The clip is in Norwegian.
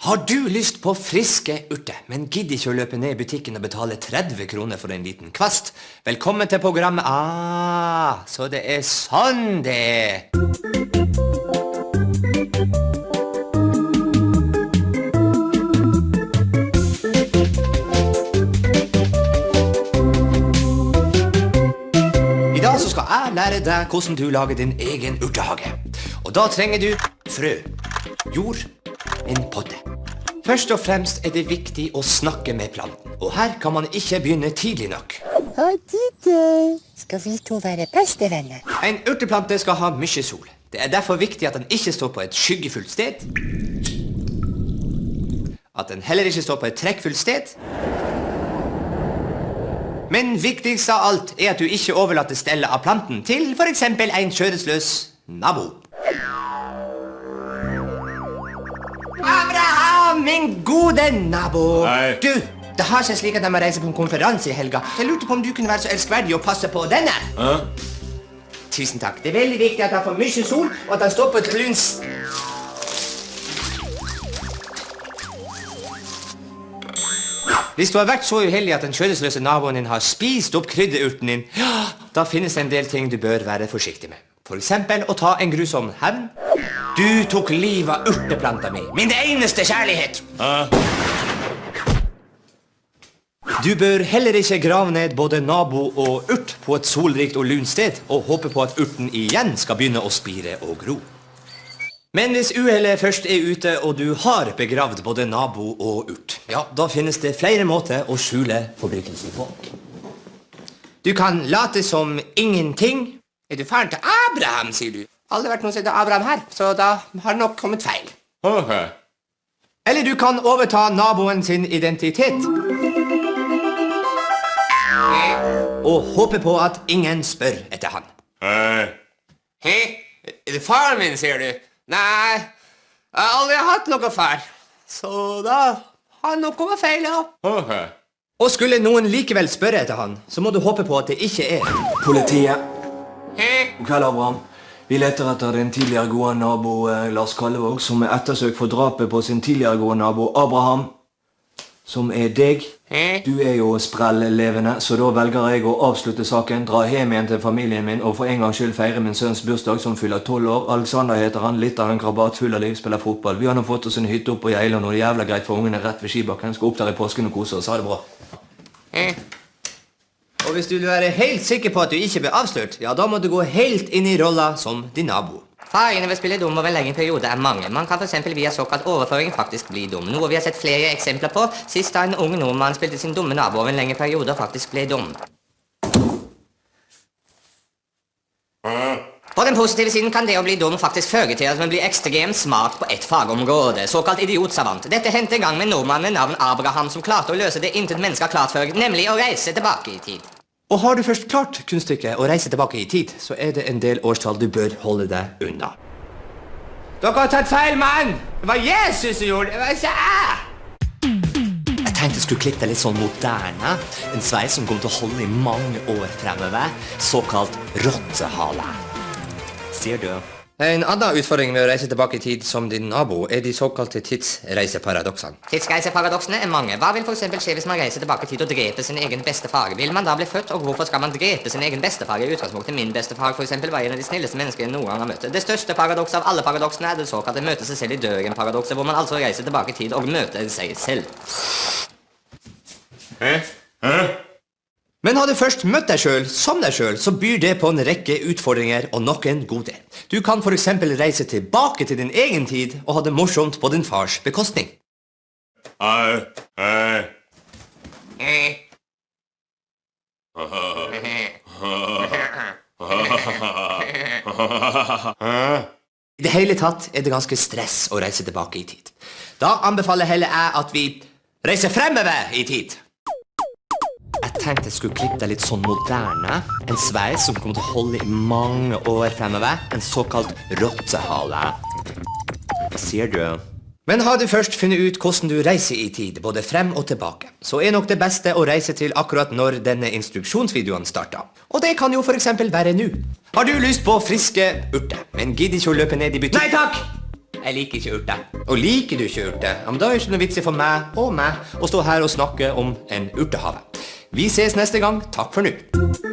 Har du lyst på friske urter, men gidder ikke å løpe ned i butikken og betale 30 kroner for en liten kvast? Velkommen til programmet. Så det er sånn det er. I dag så skal jeg lære deg hvordan du lager din egen urtehage. Og da trenger du frø, jord, en potte. Først og fremst er det viktig å snakke med planten, og her kan man ikke begynne tidlig nok. Skal vi to være bestevenner? En urteplante skal ha mye sol. Det er derfor viktig at den ikke står på et skyggefullt sted, at den heller ikke står på et trekkfullt sted. Men viktigst av alt er at du ikke overlater stellet av planten til for eksempel en skjødesløs nabo. Min gode nabo. Hei. Du, det har seg slik at jeg må reise på en konferanse i helga. Jeg lurte på om du kunne være så elskverdig og passe på denne. Tusen takk. Det er veldig viktig at han får mye sol, og at han står på et luns. Hvis du har vært så uheldig at den skjødesløse naboen din har spist opp krydderurten din, da finnes det en del ting du bør være forsiktig med. For eksempel å ta en grusom hevn. Du tok livet av urteplanta mi, min eneste kjærlighet. Du bør heller ikke grave ned både nabo og urt på et solrikt og lunt sted, og håpe på at urten igjen skal begynne å spire og gro. Men hvis uhellet først er ute, og du har begravd både nabo og urt, ja, da finnes det flere måter å skjule forbrytelsen på. Du kan late som ingenting. Er du faren til Abraham, sier du? Aldri vært noen som heter Abraham her, så da har det nok kommet feil. Eller du kan overta naboen sin identitet. Og håpe på at ingen spør etter han. Hei, er det faren min, sier du? Nei, jeg har aldri hatt noe far. Så da har det nok kommet feil, ja. Og skulle noen likevel spørre etter han, så må du håpe på at det ikke er Politiet. Hei. God kveld, Abraham. Vi leter etter din tidligere gode nabo Lars Kallevåg, som er ettersøkt for drapet på sin tidligere gode nabo Abraham, som er deg. Du er jo sprell-levende, så da velger jeg å avslutte saken, dra hjem igjen til familien min og for en gang skyld feire min sønns bursdag som fyller 12 år. Alexander heter han, litt av en krabat, full av liv, spiller fotball. Vi har nå fått oss en hytte opp på Geilo, og det er jævla greit for ungene rett ved skibakken. Skal opp der i påsken og kose oss. Ha det bra. Og hvis du vil være helt sikker på at du ikke blir avslørt, ja, da må du gå helt inn i rolla som din nabo. Farene ved å spille dum over en lengre periode er mange. Man kan for eksempel via såkalt overføring faktisk bli dum, noe vi har sett flere eksempler på, sist da en ung nordmann spilte sin dumme nabo over en lengre periode og faktisk ble dum. På den positive siden kan det å bli dum faktisk føre til at man blir ekstremt smart på et fagområde, såkalt idiotsavant. Dette hendte en gang med en nordmann med navn Abraham som klarte å løse det intet menneske har klart før, nemlig å reise tilbake i tid. Og har du først klart kunststykket å reise tilbake i tid, så er det en del årstall du bør holde deg unna. Dere har tatt feil, mann! Det var Jesus som gjorde det, det var ikke jeg! Jeg tenkte jeg skulle klippe deg litt sånn moderne. En sveis som kommer til å holde i mange år fremover. Såkalt rottehale. Sier du? En annen utfordring med å reise tilbake i tid som din nabo er de såkalte tidsreiseparadoksene. Tidsreiseparadoksene er mange. Hva vil for eksempel skje hvis man reiser tilbake i tid og dreper sin egen bestefar? Vil man da bli født, og hvorfor skal man drepe sin egen bestefar? I utgangspunktet min bestefar for eksempel var en av de snilleste mennesker jeg noen gang har møtt. Det største paradokset av alle paradoksene er det såkalte møte seg selv i døren-paradokset, hvor man altså reiser tilbake i tid og møter seg selv. Men har du først møtt deg selv som deg selv, så byr det på en rekke utfordringer og noen gode. Du kan for eksempel reise tilbake til din egen tid og ha det morsomt på din fars bekostning. I det hele tatt er det ganske stress å reise tilbake i tid. Da anbefaler heller jeg at vi reiser fremover i tid. Jeg tenkte jeg skulle klippe deg litt sånn moderne. En sveis som kommer til å holde i mange år fremover. En såkalt rottehale. Hva sier du? Men har du først funnet ut hvordan du reiser i tid, både frem og tilbake, så er nok det beste å reise til akkurat når denne instruksjonsvideoen starter. Og det kan jo for eksempel være nå. Har du lyst på friske urter, men gidder ikke å løpe ned i butikken? Nei takk! Jeg liker ikke urter. Og liker du ikke urter, ja, men da er det ikke noe vits i for meg og meg å stå her og snakke om en urtehave. Vi ses neste gang. Takk for nå.